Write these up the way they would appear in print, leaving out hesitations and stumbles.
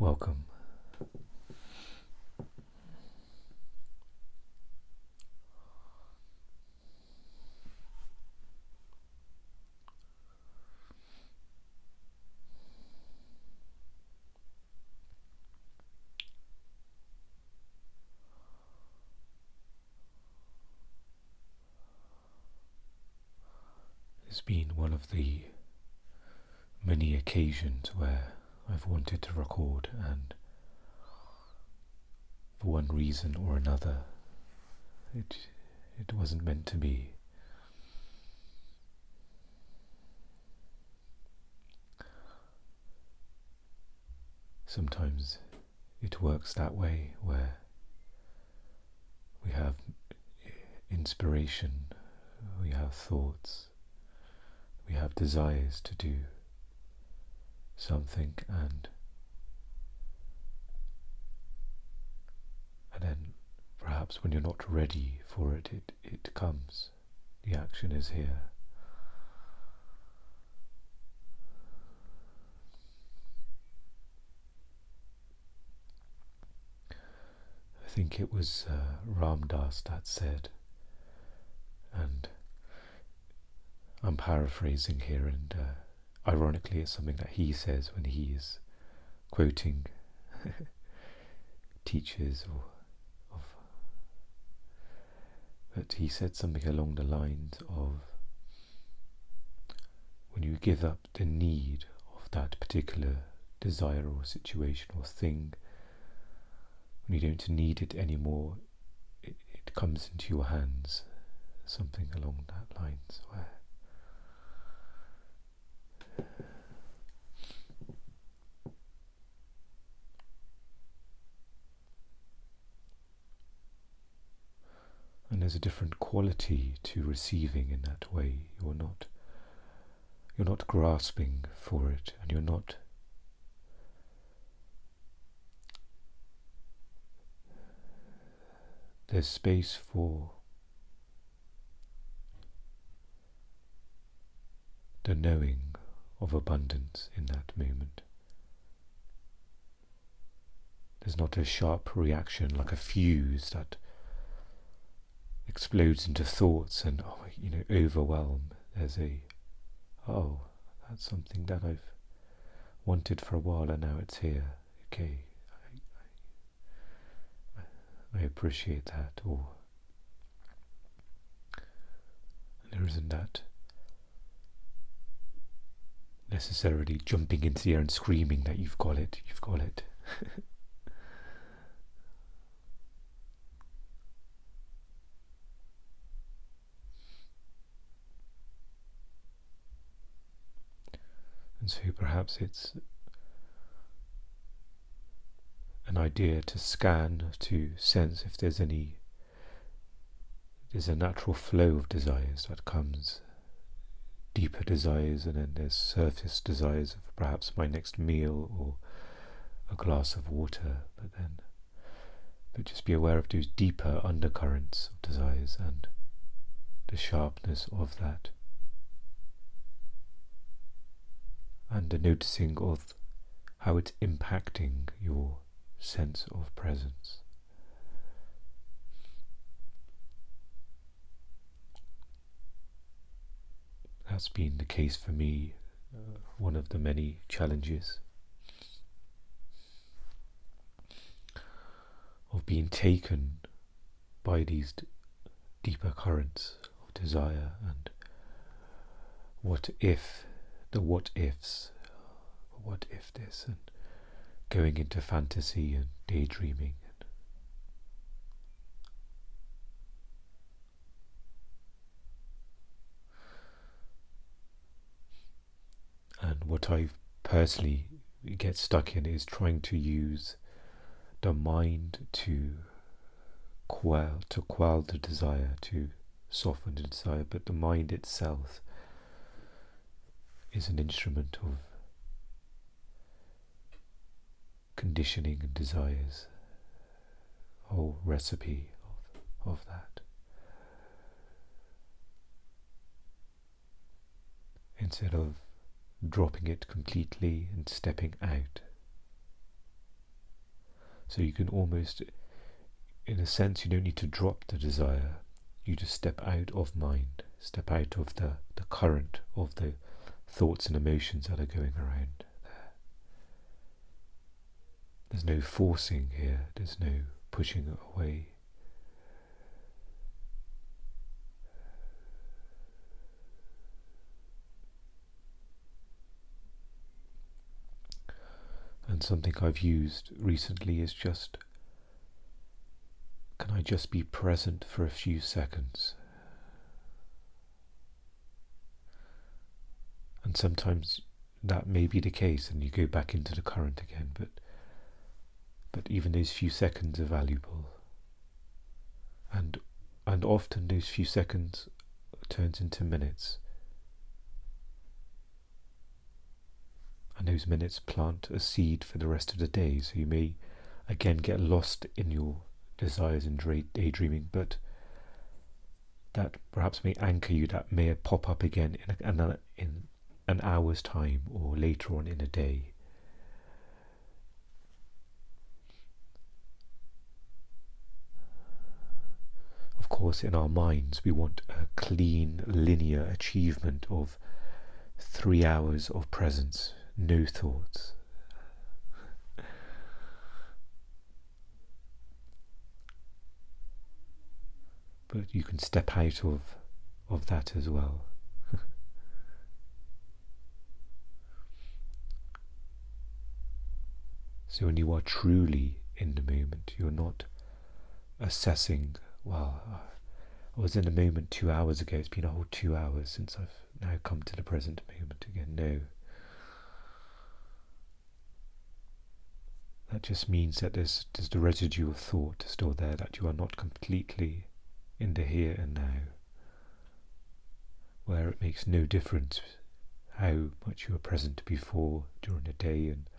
Welcome. It's been one of the many occasions where I've wanted to record, and for one reason or another it wasn't meant to be. Sometimes it works that way, where we have inspiration, we have thoughts, we have desires to do something, and then perhaps when you're not ready for it, it comes. The action is here. I think it was Ram Dass that said, and I'm paraphrasing here, and ironically it's something that he says when he is quoting teachers but he said something along the lines of, when you give up the need of that particular desire or situation or thing, when you don't need it anymore, it comes into your hands. Something along that lines, where and there's a different quality to receiving in that way. You're not grasping for it, and you're not there's space for the knowing of abundance in that moment. There's not a sharp reaction like a fuse that explodes into thoughts and overwhelm. There's that's something that I've wanted for a while, and now it's here. Okay, I appreciate that. Or there isn't that necessarily jumping into the air and screaming that you've got it. And so perhaps it's an idea to scan, to sense if there's a natural flow of desires that comes, deeper desires, and then there's surface desires of perhaps my next meal or a glass of water, but just be aware of those deeper undercurrents of desires and the sharpness of that, and the noticing of how it's impacting your sense of presence. That's been the case for me, one of the many challenges of being taken by these deeper currents of desire, and what if this, and going into fantasy and daydreaming. And what I personally get stuck in is trying to use the mind to quell the desire, to soften the desire, but the mind itself is an instrument of conditioning and desires, a whole recipe of that. Instead of dropping it completely and stepping out, So you can almost, in a sense, you don't need to drop the desire. You just step out of mind, step out of the current of the thoughts and emotions that are going around there. There's no forcing here, there's no pushing it away. And something I've used recently is just, can I just be present for a few seconds? And sometimes that may be the case and you go back into the current again, but even those few seconds are valuable. And often those few seconds turns into minutes. And those minutes plant a seed for the rest of the day, so you may again get lost in your desires and daydreaming, but that perhaps may anchor you, that may pop up again in an hour's time or later on in a day. Of course, in our minds we want a clean, linear achievement of 3 hours of presence, no thoughts. But you can step out of that as well. So when you are truly in the moment, you're not assessing, well, I was in the moment 2 hours ago, it's been a whole 2 hours since I've now come to the present moment again. No. That just means that there's the residue of thought still there, that you are not completely in the here and now, where it makes no difference how much you were present before, during the day, and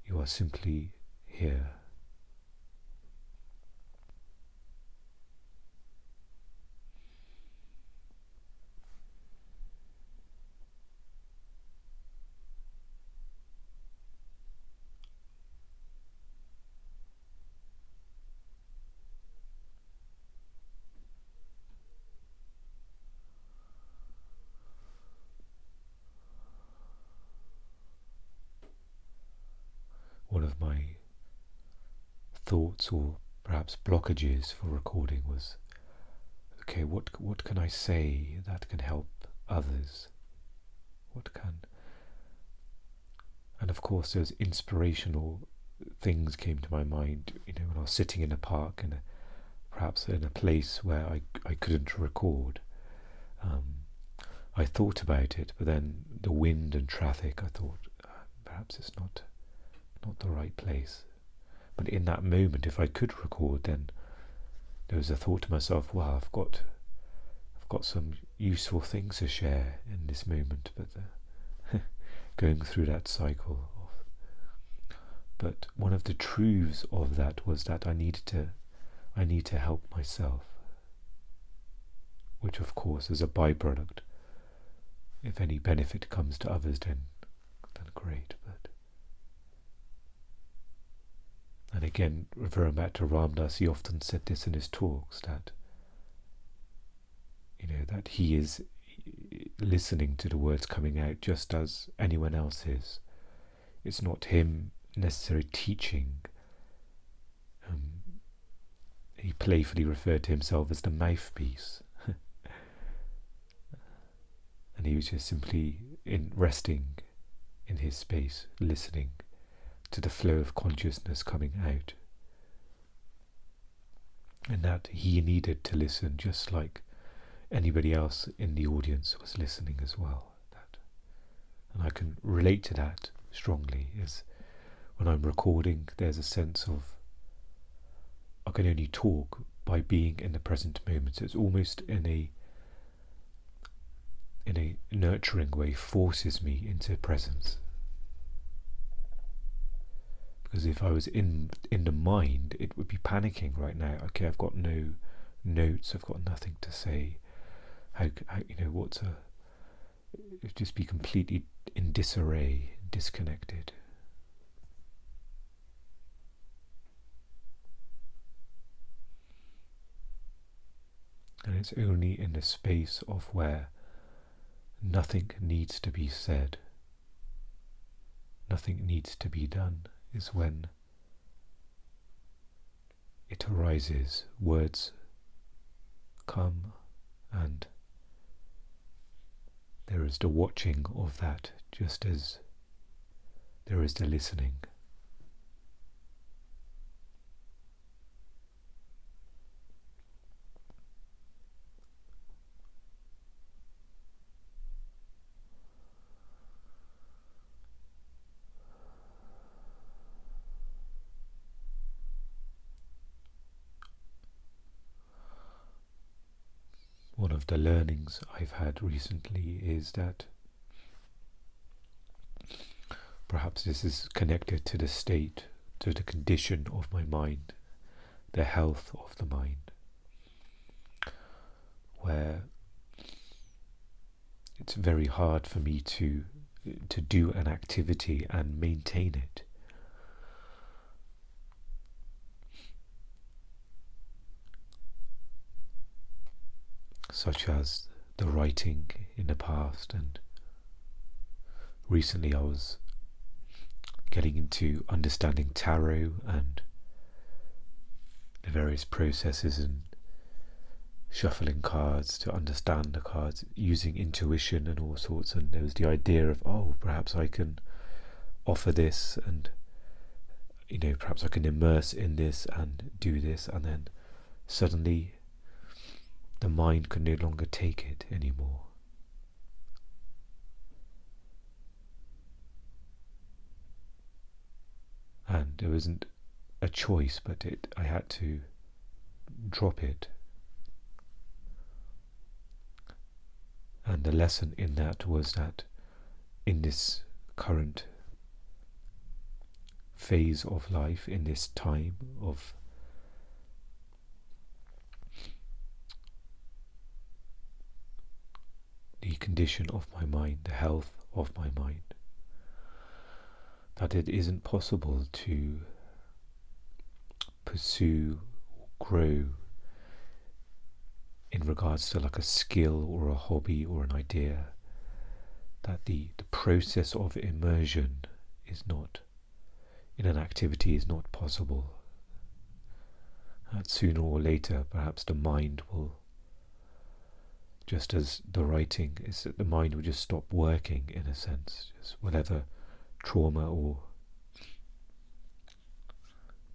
you are simply here. One of my thoughts or perhaps blockages for recording was, okay, what can I say that can help others? What can? And of course those inspirational things came to my mind, when I was sitting in a park and perhaps in a place where I couldn't record. I thought about it, but then the wind and traffic, I thought, perhaps it's not the right place. But in that moment, if I could record, then there was a thought to myself, well, I've got some useful things to share in this moment, but going through that cycle. But one of the truths of that was that I need to help myself, which of course is a byproduct. If any benefit comes to others, then great. And again, referring back to Ram Dass, he often said this in his talks, that that he is listening to the words coming out just as anyone else is. It's not him necessarily teaching. He playfully referred to himself as the mouthpiece. And he was just simply resting in his space, listening to the flow of consciousness coming out. And that he needed to listen just like anybody else in the audience was listening as well. And I can relate to that strongly, is when I'm recording, there's a sense of I can only talk by being in the present moment. So it's almost in a nurturing way forces me into presence. Because if I was in the mind, it would be panicking right now. Okay, I've got no notes, I've got nothing to say. How it'd just be completely in disarray, disconnected. And it's only in the space of where nothing needs to be said, nothing needs to be done, is when it arises, words come, and there is the watching of that, just as there is the listening. One of the learnings I've had recently is that perhaps this is connected to the state, to the condition of my mind, the health of the mind, where it's very hard for me to do an activity and maintain it. Such as the writing in the past, and recently I was getting into understanding tarot and the various processes and shuffling cards to understand the cards, using intuition and all sorts, and there was the idea of, perhaps I can offer this, and perhaps I can immerse in this and do this, and then suddenly the mind can no longer take it anymore. And there wasn't a choice, but I had to drop it. And the lesson in that was that in this current phase of life, in this time of the condition of my mind, the health of my mind, that it isn't possible to pursue or grow in regards to like a skill or a hobby or an idea, that the process of immersion is not, in an activity, is not possible. That sooner or later perhaps the mind will, just as the writing is, that the mind will just stop working in a sense, just whatever trauma or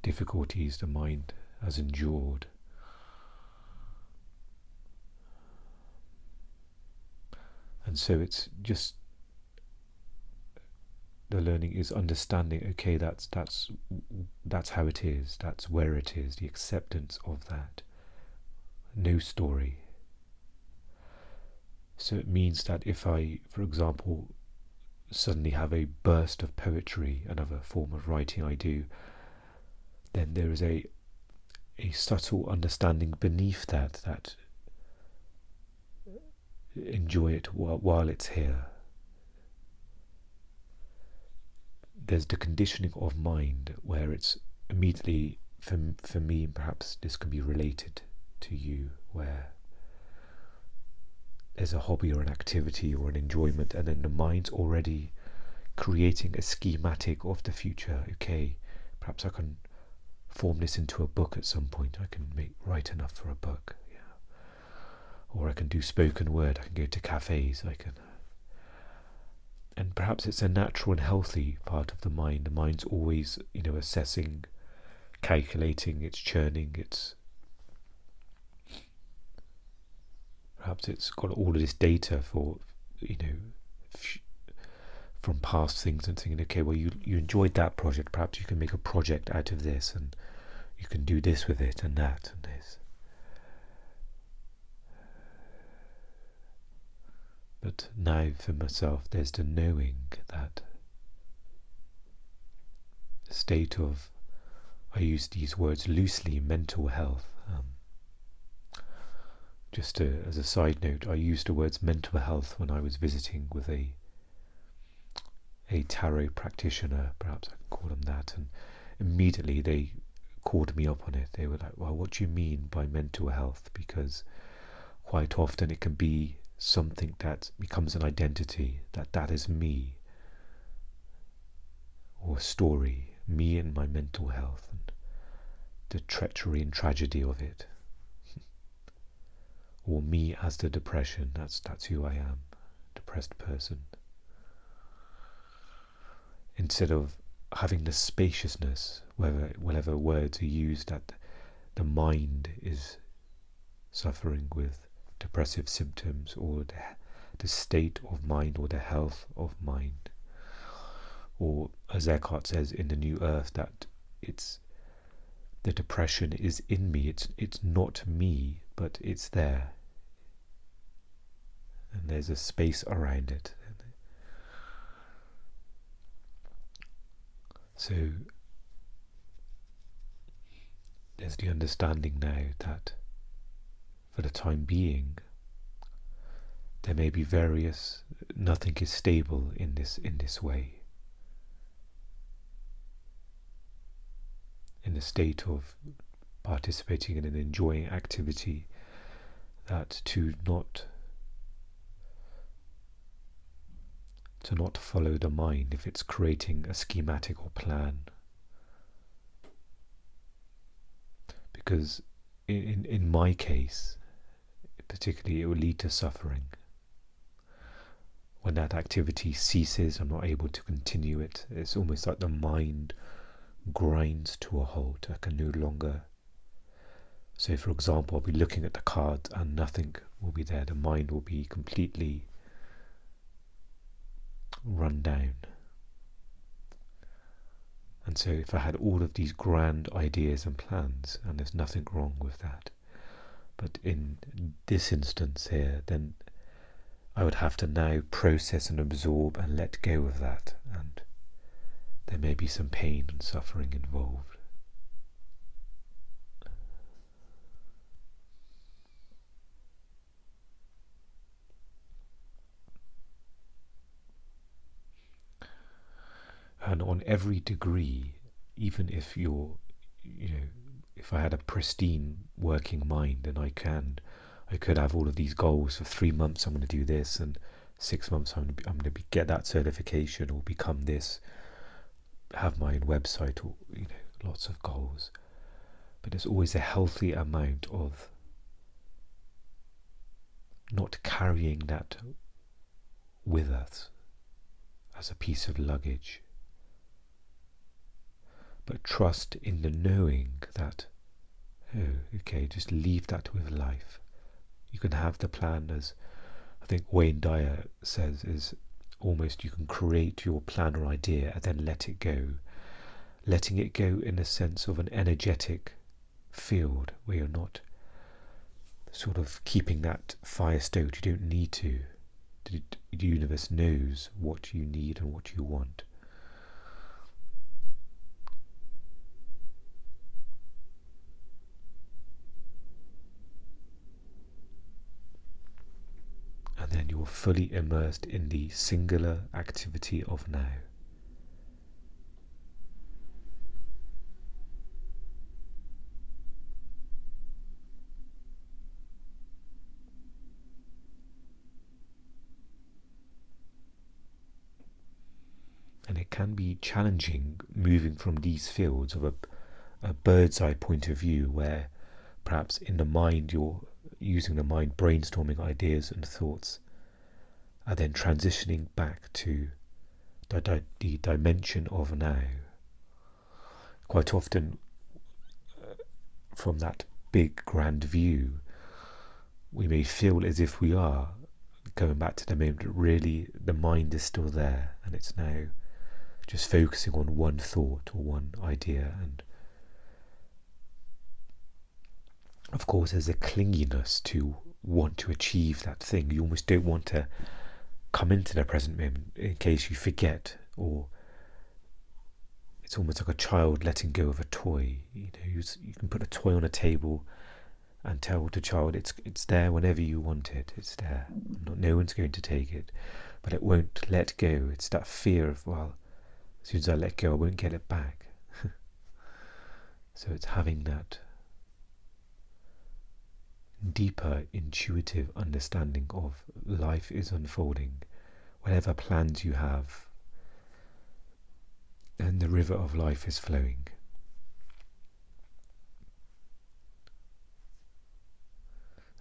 difficulties the mind has endured. And so it's just, the learning is understanding, okay, that's how it is, that's where it is, the acceptance of that. No story. So it means that if I, for example, suddenly have a burst of poetry, another form of writing I do, then there is a subtle understanding beneath that enjoy it while it's here. There's the conditioning of mind where it's immediately, for me, perhaps this can be related to you, where there's a hobby or an activity or an enjoyment, and then the mind's already creating a schematic of the future. Okay, perhaps I can form this into a book at some point. I can write enough for a book, or I can do spoken word. I can go to cafes. And perhaps it's a natural and healthy part of the mind. The mind's always, assessing, calculating, it's churning, perhaps it's got all of this data for, from past things, and thinking, okay, well, you enjoyed that project, perhaps you can make a project out of this, and you can do this with it, and that, and this. But now for myself, there's the knowing that the state of, I use these words loosely, mental health. Just as a side note, I used the words mental health when I was visiting with a tarot practitioner, perhaps I can call them that, and immediately they called me up on it. They were like, well, what do you mean by mental health? Because quite often it can be something that becomes an identity, that is me, or a story, me and my mental health and the treachery and tragedy of it, or me as the depression. That's who I am, depressed person. Instead of having the spaciousness, whatever words are used, that the mind is suffering with depressive symptoms, or the state of mind, or the health of mind, or as Eckhart says in The New Earth, that it's the depression is in me. It's not me, but it's there, and there's a space around it. So there's the understanding now that for the time being there may be nothing is stable in this way, in the state of participating in and enjoying activity, that to not follow the mind if it's creating a schematic or plan. Because in my case, particularly, it will lead to suffering. When that activity ceases, I'm not able to continue it. It's almost like the mind grinds to a halt. I can no longer. So, for example, I'll be looking at the cards and nothing will be there. The mind will be completely run down. And so if I had all of these grand ideas and plans, and there's nothing wrong with that, but in this instance here, then I would have to now process and absorb and let go of that, and there may be some pain and suffering involved. And on every degree, even if if I had a pristine working mind, and I could have all of these goals. For 3 months I'm going to do this, and 6 months I'm going to get that certification or become this, have my own website, or lots of goals. But there's always a healthy amount of not carrying that with us as a piece of luggage, but trust in the knowing that, just leave that with life. You can have the plan, as I think Wayne Dyer says, is almost you can create your plan or idea and then let it go. Letting it go in a sense of an energetic field where you're not sort of keeping that fire stoked. You don't need to. The universe knows what you need and what you want. And then you're fully immersed in the singular activity of now. And it can be challenging moving from these fields of a bird's eye point of view, where perhaps in the mind you're using the mind, brainstorming ideas and thoughts, and then transitioning back to the dimension of now. Quite often, from that big grand view, we may feel as if we are going back to the moment, but really the mind is still there, and it's now just focusing on one thought or one idea. And of course there's a clinginess to want to achieve that thing. You almost don't want to come into the present moment in case you forget, or it's almost like a child letting go of a toy. You can put a toy on a table and tell the child it's there whenever you want it. It's there. No one's going to take it, but it won't let go. It's that fear of, well, as soon as I let go, I won't get it back. So it's having that deeper intuitive understanding of life is unfolding, whatever plans you have, and the river of life is flowing.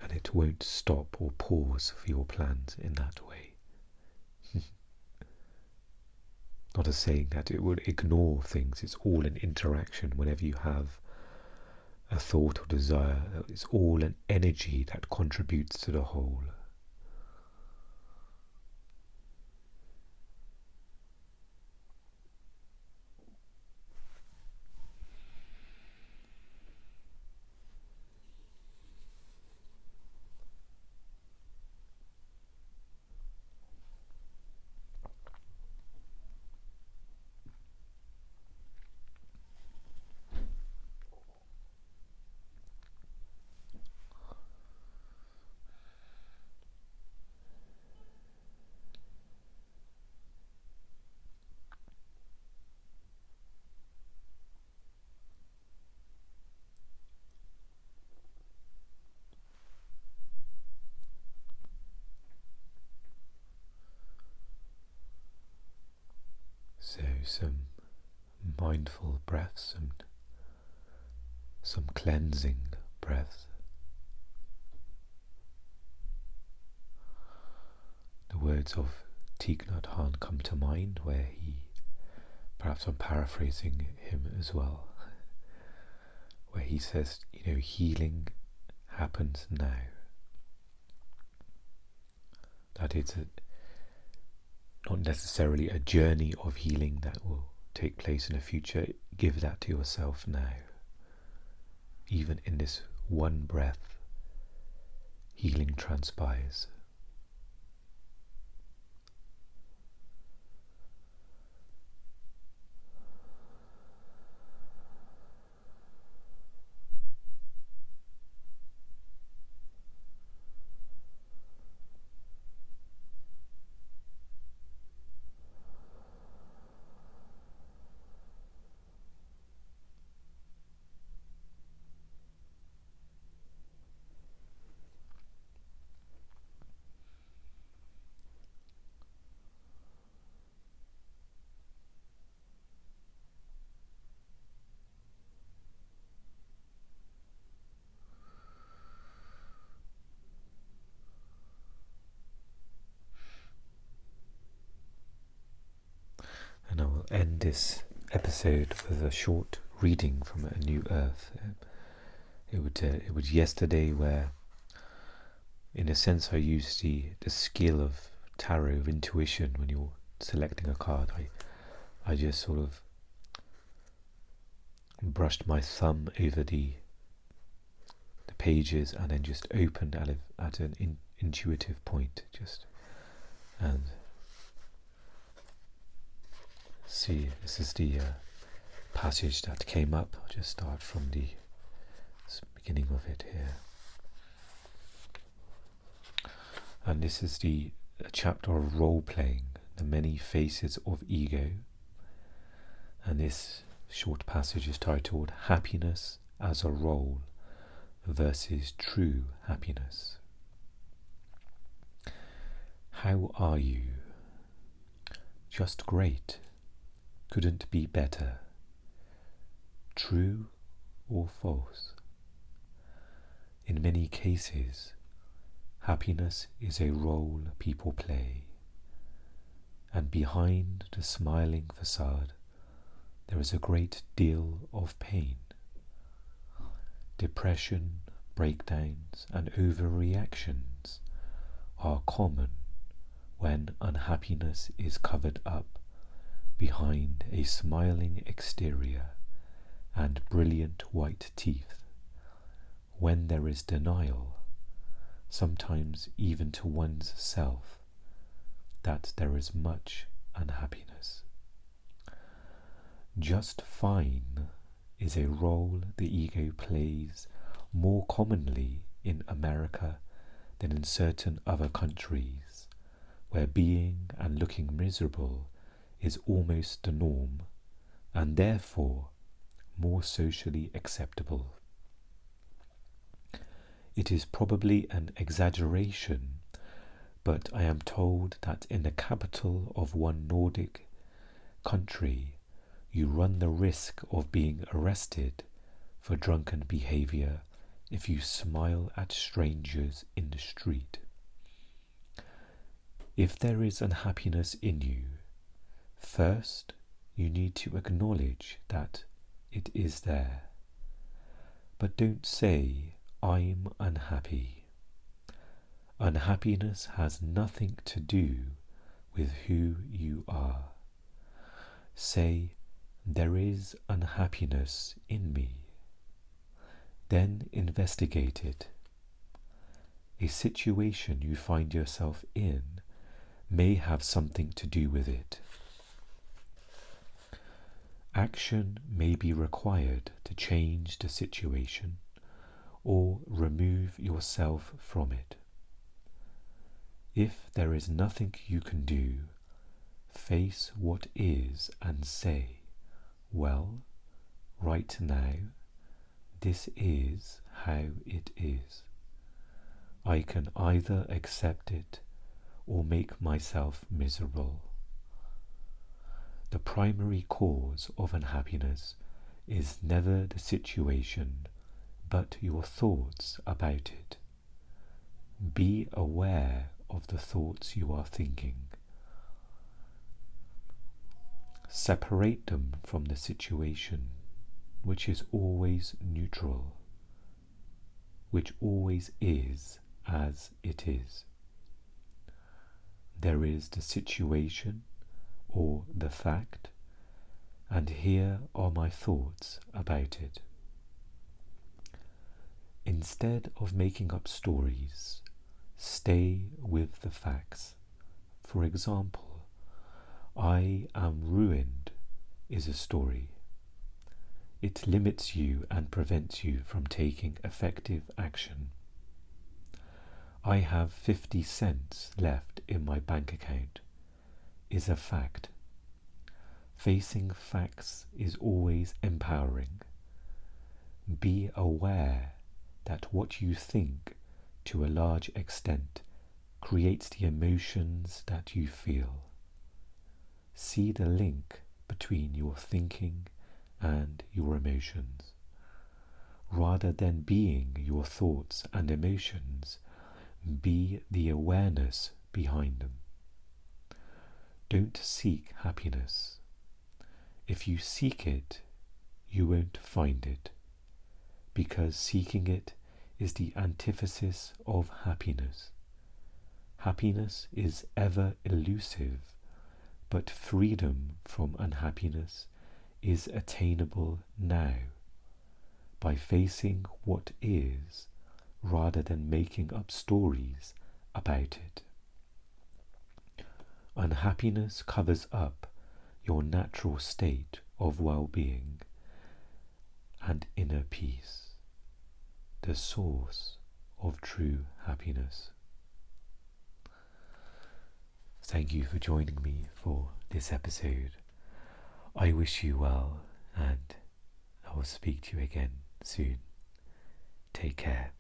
And it won't stop or pause for your plans in that way. Not as saying that it would ignore things, it's all an interaction. Whenever you have a thought or desire, it's all an energy that contributes to the whole. So some mindful breaths and some cleansing breaths. The words of Thich Nhat Hanh come to mind, where he, perhaps I'm paraphrasing him as well, where he says, healing happens now. That it's not necessarily a journey of healing that will take place in the future. Give that to yourself now. Even in this one breath, healing transpires. And I will end this episode with a short reading from A New Earth. It was yesterday where, in a sense, I used the skill of tarot, of intuition, when you're selecting a card. I just sort of brushed my thumb over the pages and then just opened at an intuitive point, and see, this is the passage that came up. I'll just start from the beginning of it here. And this is the chapter of role-playing, the many faces of ego. And this short passage is titled Happiness as a Role versus True Happiness. How are you? Just great. Couldn't be better. True or false? In many cases, happiness is a role people play, and behind the smiling facade there is a great deal of pain. Depression, breakdowns, and overreactions are common when unhappiness is covered up behind a smiling exterior and brilliant white teeth, when there is denial, sometimes even to one's self, that there is much unhappiness. Just fine is a role the ego plays more commonly in America than in certain other countries, where being and looking miserable is almost the norm, and therefore more socially acceptable. It is probably an exaggeration, but I am told that in the capital of one Nordic country, you run the risk of being arrested for drunken behavior if you smile at strangers in the street. If there is unhappiness in you, first you need to acknowledge that it is there. But don't say, "I'm unhappy." Unhappiness has nothing to do with who you are. Say, "There is unhappiness in me." Then investigate it. A situation you find yourself in may have something to do with it. Action may be required to change the situation or remove yourself from it. If there is nothing you can do, face what is and say, "Well, right now, this is how it is. I can either accept it or make myself miserable." The primary cause of unhappiness is never the situation, but your thoughts about it. Be aware of the thoughts you are thinking. Separate them from the situation, which is always neutral, which always is as it is. There is the situation or the fact, and here are my thoughts about it. Instead of making up stories, stay with the facts. For example, "I am ruined" is a story. It limits you and prevents you from taking effective action. "I have 50 cents left in my bank account" is a fact. Facing facts is always empowering. Be aware that what you think, to a large extent, creates the emotions that you feel. See the link between your thinking and your emotions. Rather than being your thoughts and emotions, be the awareness behind them. Don't seek happiness. If you seek it, you won't find it, because seeking it is the antithesis of happiness. Happiness is ever elusive, but freedom from unhappiness is attainable now, by facing what is, rather than making up stories about it. Unhappiness covers up your natural state of well-being and inner peace, the source of true happiness. Thank you for joining me for this episode. I wish you well, and I will speak to you again soon. Take care.